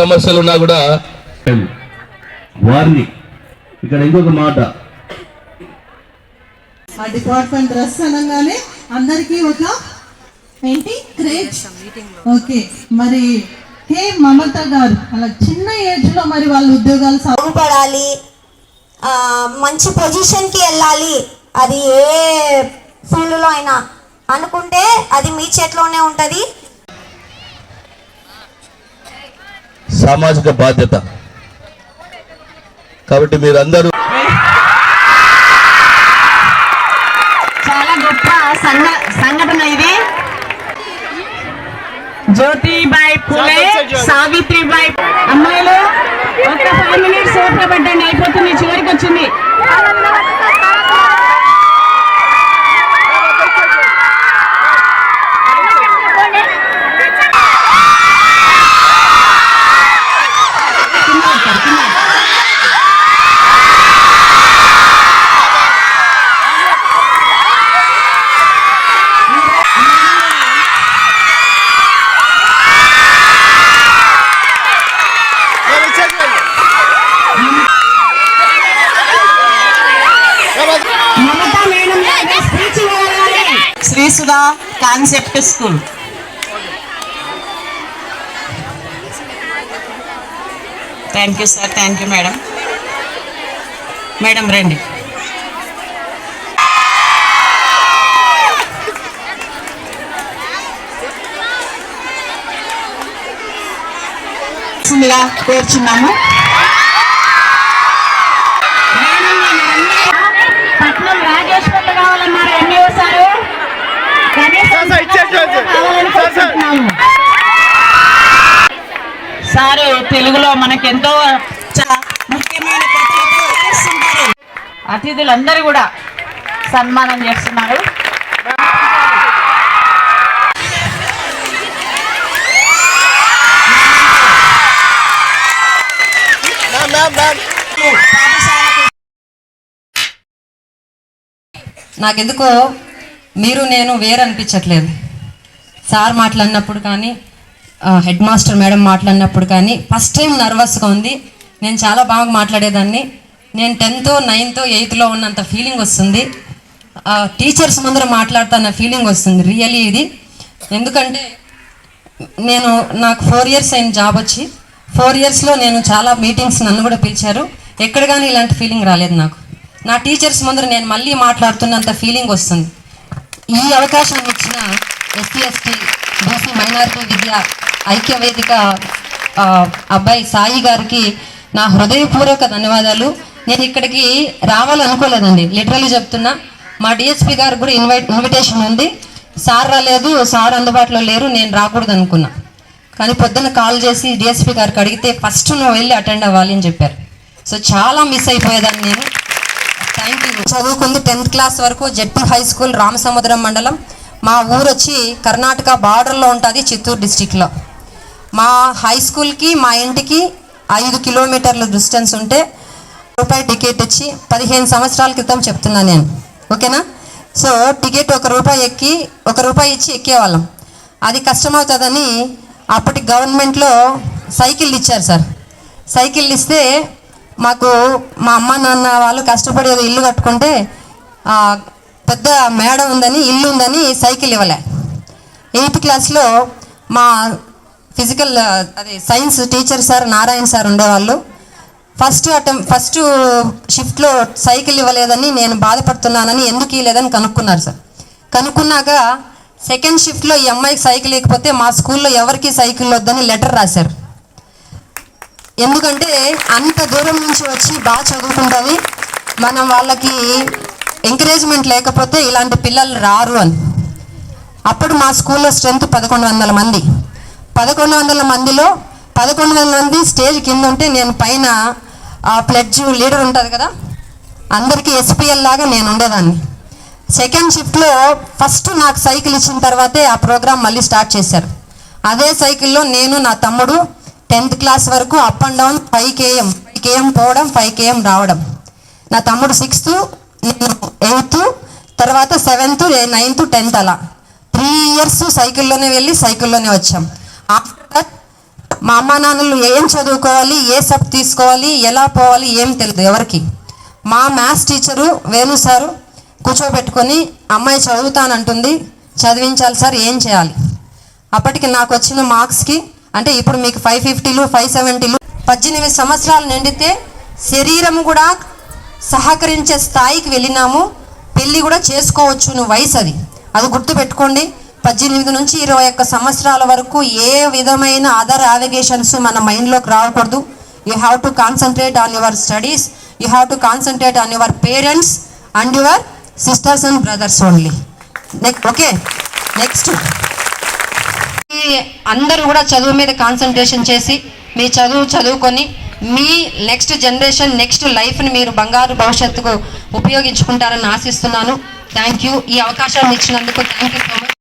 సమస్యలు ఉన్నా కూడా వారిని ఇక్కడ ఇంకొక మాట, ఆ డిపార్ట్మెంట్ డ్రెస్ అనగానే అందరికీ ఒక ఏంటి క్రేజ్. ఓకే, మరి కే మమత గారు అలా చిన్న ఏజ్ లో మరి వాళ్ళ ఉద్యోగాలు బాగుపడాలి, మంచి పొజిషన్కి వెళ్ళాలి, అది ఏ ఫీల్డ్లో అయినా అనుకుంటే అది మీ చేతిలోనే ఉంటుంది. సామాజిక బాధ్యత కాబట్టి మీరందరూ చాలా గొప్ప సంఘటన ఇది. జ్యోతిబాయి ఫులే, సావిత్రిబాయి. అమ్మాయిలు ఒక 5 minutes ఓపిక పట్టండి, అయిపోతుంది, చివరికి వచ్చింది. Srisudha concept school. Thank you sir, thank you madam. Madam రండి. కోరుచున్నాము. పట్నం రాజేశ్వర్లు కావాలన్నారు ఎంఈఓ సారు. సారు తెలుగులో మనకెంతో ముఖ్యమైన అతిథులందరూ కూడా సన్మానం చేస్తున్నారు. నాకెందుకో మీరు నేను వేరు అనిపించట్లేదు. సార్ మాట్లాడినప్పుడు కానీ, హెడ్ మాస్టర్ మేడం మాట్లాడినప్పుడు కానీ ఫస్ట్ టైం నర్వస్గా ఉంది. నేను చాలా బాగా మాట్లాడేదాన్ని. నేను 10th, 9th, 8th ఉన్నంత ఫీలింగ్ వస్తుంది. టీచర్స్ ముందర మాట్లాడుతున్న ఫీలింగ్ వస్తుంది రియలీ ఇది. ఎందుకంటే నాకు 4 years అయిన జాబ్ వచ్చి 4 yearsలో నేను చాలా మీటింగ్స్ నన్ను కూడా పిలిచారు. ఎక్కడ కానీ ఇలాంటి ఫీలింగ్ రాలేదు నాకు. నా టీచర్స్ ముందర నేను మళ్ళీ మాట్లాడుతున్నంత ఫీలింగ్ వస్తుంది. ఈ అవకాశం ఇచ్చిన ఎస్సీ ఎస్టీ బీసీ మైనారిటీ విద్య ఐక్య వేదిక అబ్బాయి సాయి గారికి నా హృదయపూర్వక ధన్యవాదాలు. నేను ఇక్కడికి రావాలనుకోలేదండి, లిటరల్లీ చెప్తున్నా. మా డిఎస్పీ గారు కూడా ఇన్విటేషన్ ఉంది. సార్ రాలేదు, సార్ అందుబాటులో లేరు, నేను రాకూడదు అనుకున్నా. కానీ పొద్దున్న కాల్ చేసి డిఎస్పీ గారికి అడిగితే ఫస్ట్ నువ్వు వెళ్ళి అటెండ్ అవ్వాలి అని చెప్పారు. సో చాలా మిస్ అయిపోయేదాన్ని నేను. Thank you. చదువుకుంది 10th class వరకు జెడ్పీ హై స్కూల్, రామసముద్రం మండలం. మా ఊరు వచ్చి కర్ణాటక బార్డర్లో ఉంటుంది, చిత్తూరు డిస్టిక్లో. మా హై స్కూల్కి మా ఇంటికి 5 kilometers డిస్టెన్స్ ఉంటే రూపాయి టికెట్ ఇచ్చి 15 సంవత్సరాల క్రితం చెప్తున్నా నేను, ఓకేనా? సో టికెట్ ₹1 ఇచ్చి ఎక్కేవాళ్ళం. అది కష్టమవుతుందని అప్పటి గవర్నమెంట్లో సైకిల్ ఇచ్చారు సార్. సైకిల్ ఇస్తే మాకు మా అమ్మ నాన్న వాళ్ళు కష్టపడి ఇల్లు కట్టుకుంటే పెద్ద మేడ ఉందని, ఇల్లు ఉందని సైకిల్ ఇవ్వలే. 8th classలో మా physical science teacher sir Narayana sir ఉండేవాళ్ళు. ఫస్ట్ షిఫ్ట్లో సైకిల్ ఇవ్వలేదని నేను బాధపడుతున్నానని, ఎందుకు ఇవ్వలేదని కనుక్కున్నారు సార్. కనుక్కున్నాక సెకండ్ షిఫ్ట్లో ఈ అమ్మాయికి సైకిల్ ఇవ్వకపోతే మా స్కూల్లో ఎవరికి సైకిల్ వద్దని లెటర్ రాశారు. ఎందుకంటే అంత దూరం నుంచి వచ్చి బాగా చదువుకుంటుంది, మనం వాళ్ళకి ఎంకరేజ్మెంట్ లేకపోతే ఇలాంటి పిల్లలు రారు అని. అప్పుడు మా స్కూల్లో స్ట్రెంత్ 1100 మంది. 1100 మందిలో 1100 మంది స్టేజ్ కింద ఉంటే నేను పైన ప్లెడ్జ్ లీడర్ ఉంటుంది కదా, అందరికీ ఎస్పీఎల్ లాగా నేను ఉండేదాన్ని. సెకండ్ షిఫ్ట్లో ఫస్ట్ నాకు సైకిల్ ఇచ్చిన తర్వాతే ఆ ప్రోగ్రాం మళ్ళీ స్టార్ట్ చేశారు. అదే సైకిల్లో నేను నా తమ్ముడు 10th class వరకు అప్ అండ్ డౌన్ 5 km పోవడం, 5 km రావడం. నా తమ్ముడు 6th, నేను 8th, తర్వాత 7th, 9th, 10th అలా 3 years సైకిల్లోనే వెళ్ళి సైకిల్లోనే వచ్చాం. ఆఫ్టర్ దట్ మా అమ్మా నాన్నలు ఏం చదువుకోవాలి, ఏ సబ్ తీసుకోవాలి, ఎలా పోవాలి ఏం తెలియదు ఎవరికి. మా మ్యాథ్స్ టీచరు వేణు సారు కూర్చోబెట్టుకొని అమ్మాయి చదువుతానంటుంది, చదివించాలి సార్, ఏం చేయాలి. అప్పటికి నాకు వచ్చిన మార్క్స్కి అంటే ఇప్పుడు మీకు 550లు 570లు 18 సంవత్సరాలు నిండితే శరీరం కూడా సహకరించే స్థాయికి వెళ్ళినాము. పెళ్ళి కూడా చేసుకోవచ్చు వయసు అది గుర్తుపెట్టుకోండి. 18 నుంచి 21 సంవత్సరాల వరకు ఏ విధమైన అదర్ యావిగేషన్స్ మన మైండ్లోకి రాకూడదు. You have to concentrate on your studies, you have to concentrate on your parents and your sisters and brothers only. Okay, next అందరూ కూడా చదువు మీద కాన్సన్ట్రేషన్ చేసి మీ చదువుకొని మీ నెక్స్ట్ జనరేషన్ నెక్స్ట్ లైఫ్ని మీరు బంగారు భవిష్యత్తుకు ఉపయోగించుకుంటారని ఆశిస్తున్నాను. Thank you. ఈ అవకాశాన్ని ఇచ్చినందుకు థ్యాంక్ యూ సో మచ్.